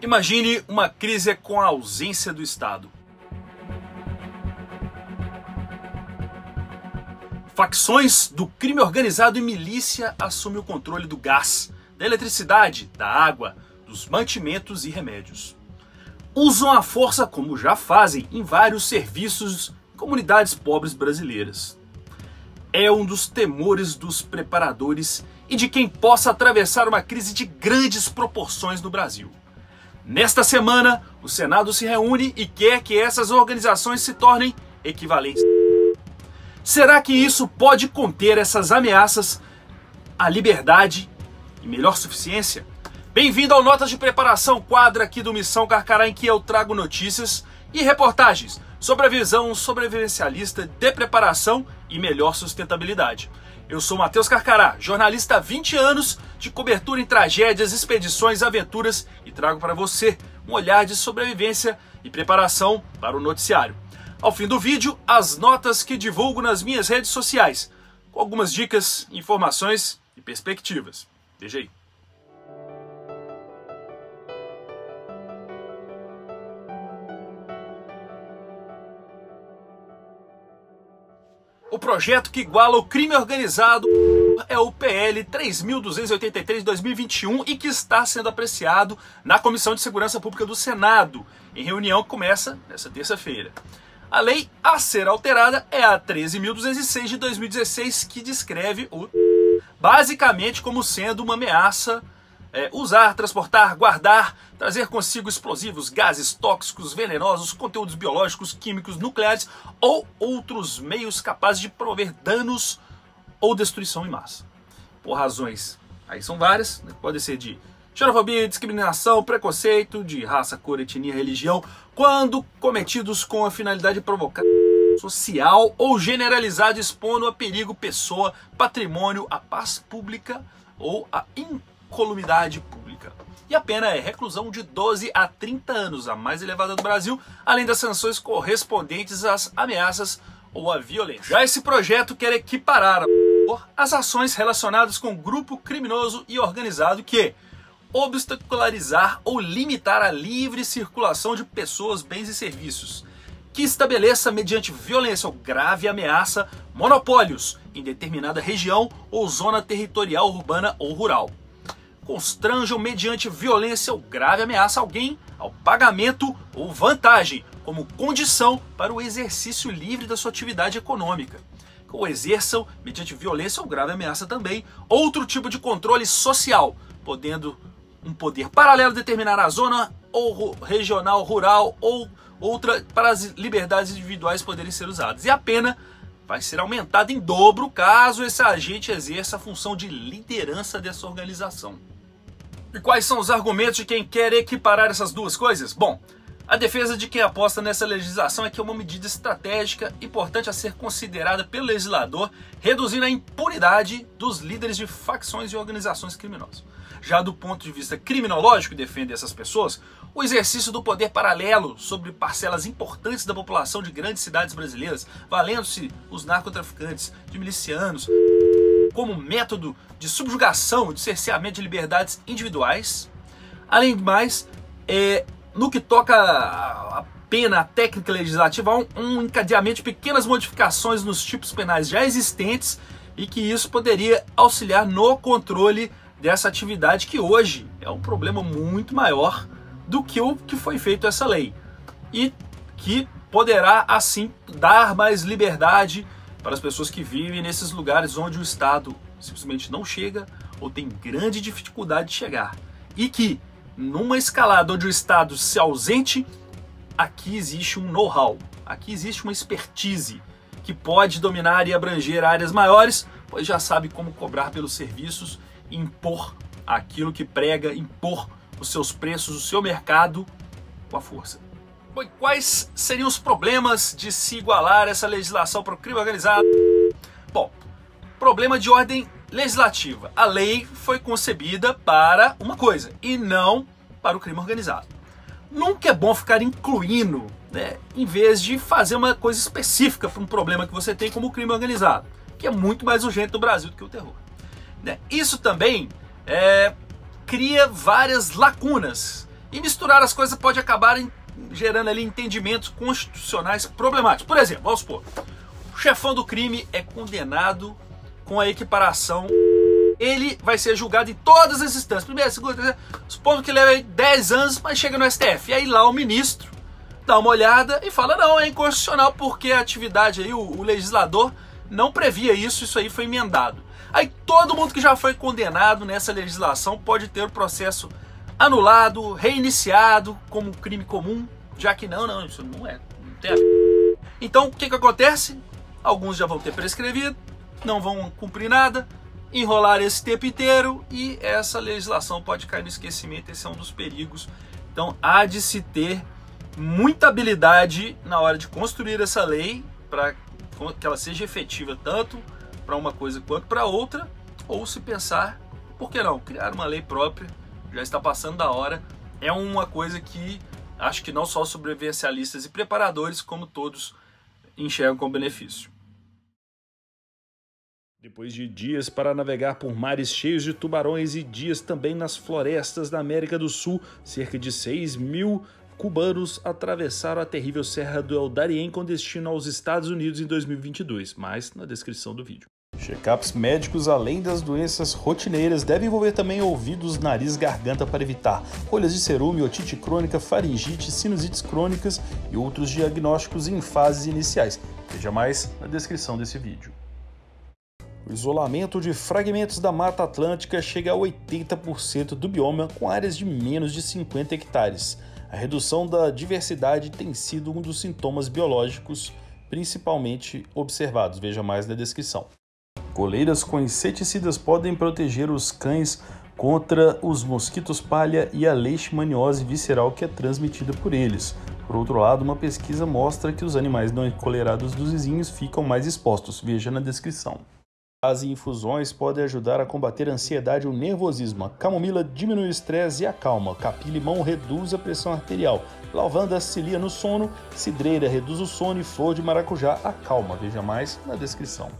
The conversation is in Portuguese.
Imagine uma crise com a ausência do Estado. Facções do crime organizado e milícia assumem o controle do gás, da eletricidade, da água, dos mantimentos e remédios. Usam a força como já fazem em vários serviços em comunidades pobres brasileiras. É um dos temores dos preparadores e de quem possa atravessar uma crise de grandes proporções no Brasil. Nesta semana, o Senado se reúne e quer que essas organizações se tornem equivalentes. Será que isso pode conter essas ameaças à liberdade e melhor suficiência? Bem-vindo ao Notas de Preparação, quadro aqui do Missão Carcará, em que eu trago notícias e reportagens sobre a visão sobrevivencialista de preparação e melhor sustentabilidade. Eu sou Matheus Carcará, jornalista há 20 anos de cobertura em tragédias, expedições, aventuras e trago para você um olhar de sobrevivência e preparação para o noticiário. Ao fim do vídeo, as notas que divulgo nas minhas redes sociais, com algumas dicas, informações e perspectivas. Veja aí. O projeto que iguala o crime organizado é o PL 3.283 de 2021 e que está sendo apreciado na Comissão de Segurança Pública do Senado, em reunião que começa nesta terça-feira. A lei a ser alterada é a 13.206 de 2016, que descreve basicamente como sendo uma ameaça usar, transportar, guardar, trazer consigo explosivos, gases tóxicos, venenosos, conteúdos biológicos, químicos, nucleares ou outros meios capazes de promover danos ou destruição em massa. Por razões, aí são várias, né? Pode ser de xenofobia, discriminação, preconceito, de raça, cor, etnia, religião, quando cometidos com a finalidade de provocar social ou generalizado, expondo a perigo pessoa, patrimônio, a paz pública ou a incolumidade pública. E a pena é reclusão de 12 a 30 anos, a mais elevada do Brasil, além das sanções correspondentes às ameaças ou à violência. Já esse projeto quer equiparar as ações relacionadas com grupo criminoso e organizado que obstacularizar ou limitar a livre circulação de pessoas, bens e serviços, que estabeleça mediante violência ou grave ameaça monopólios em determinada região ou zona territorial, urbana ou rural. Constranjam mediante violência ou grave ameaça alguém ao pagamento ou vantagem como condição para o exercício livre da sua atividade econômica. Ou exerçam mediante violência ou grave ameaça também outro tipo de controle social, podendo um poder paralelo determinar a zona ou regional, rural ou outra para as liberdades individuais poderem ser usadas. E a pena vai ser aumentada em dobro caso esse agente exerça a função de liderança dessa organização. E quais são os argumentos de quem quer equiparar essas duas coisas? Bom, a defesa de quem aposta nessa legislação é que é uma medida estratégica importante a ser considerada pelo legislador, reduzindo a impunidade dos líderes de facções e organizações criminosas. Já do ponto de vista criminológico, defende essas pessoas, o exercício do poder paralelo sobre parcelas importantes da população de grandes cidades brasileiras, valendo-se os narcotraficantes de milicianos como método de subjugação e de cerceamento de liberdades individuais. Além de mais, no que toca a pena, a técnica legislativa, há um encadeamento de pequenas modificações nos tipos penais já existentes e que isso poderia auxiliar no controle dessa atividade que hoje é um problema muito maior do que o que foi feito essa lei e que poderá assim dar mais liberdade para as pessoas que vivem nesses lugares onde o Estado simplesmente não chega ou tem grande dificuldade de chegar e que numa escalada onde o Estado se ausente, aqui existe um know-how, aqui existe uma expertise que pode dominar e abranger áreas maiores, pois já sabe como cobrar pelos serviços, impor aquilo que prega, impor os seus preços, o seu mercado com a força. Bom, quais seriam os problemas de se igualar essa legislação para o crime organizado? Bom, problema de ordem legislativa. A lei foi concebida para uma coisa e não para o crime organizado. Nunca é bom ficar incluindo, né, em vez de fazer uma coisa específica para um problema que você tem como o crime organizado, que é muito mais urgente no Brasil do que o terror. Isso também cria várias lacunas E misturar as coisas pode acabar gerando ali entendimentos constitucionais problemáticos. Por exemplo, vamos supor, o chefão do crime é condenado com a equiparação. Ele vai ser julgado em todas as instâncias. Primeira, segunda, terceira. Supondo que leva 10 anos, mas chega no STF. E aí lá o ministro dá uma olhada e fala, não, é inconstitucional porque a atividade aí, o legislador não previa isso, isso aí foi emendado. Aí todo mundo que já foi condenado nessa legislação pode ter o processo anulado, reiniciado como crime comum, já que não, isso não tem a ver. Então, o que acontece? Alguns já vão ter prescrevido, não vão cumprir nada, enrolar esse tempo inteiro e essa legislação pode cair no esquecimento. Esse é um dos perigos. Então, há de se ter muita habilidade na hora de construir essa lei para que ela seja efetiva tanto para uma coisa quanto para outra, ou se pensar, por que não, criar uma lei própria, já está passando da hora. É uma coisa que acho que não só os sobrevivencialistas e preparadores, como todos enxergam com benefício. Depois de dias para navegar por mares cheios de tubarões e dias também nas florestas da América do Sul, cerca de 6.000 cubanos atravessaram a terrível Serra do El Darién com destino aos Estados Unidos em 2022, mais na descrição do vídeo. Check-ups médicos, além das doenças rotineiras, devem envolver também ouvidos, nariz, garganta para evitar rolhas de cerume, otite crônica, faringite, sinusites crônicas e outros diagnósticos em fases iniciais. Veja mais na descrição desse vídeo. O isolamento de fragmentos da Mata Atlântica chega a 80% do bioma com áreas de menos de 50 hectares. A redução da diversidade tem sido um dos sintomas biológicos principalmente observados. Veja mais na descrição. Coleiras com inseticidas podem proteger os cães contra os mosquitos palha e a leishmaniose visceral que é transmitida por eles. Por outro lado, uma pesquisa mostra que os animais não encoleirados dos vizinhos ficam mais expostos. Veja na descrição. As infusões podem ajudar a combater a ansiedade ou nervosismo. A camomila diminui o estresse e acalma. Capim-limão reduz a pressão arterial. Lavanda auxilia no sono. Cidreira reduz o sono e flor de maracujá acalma. Veja mais na descrição.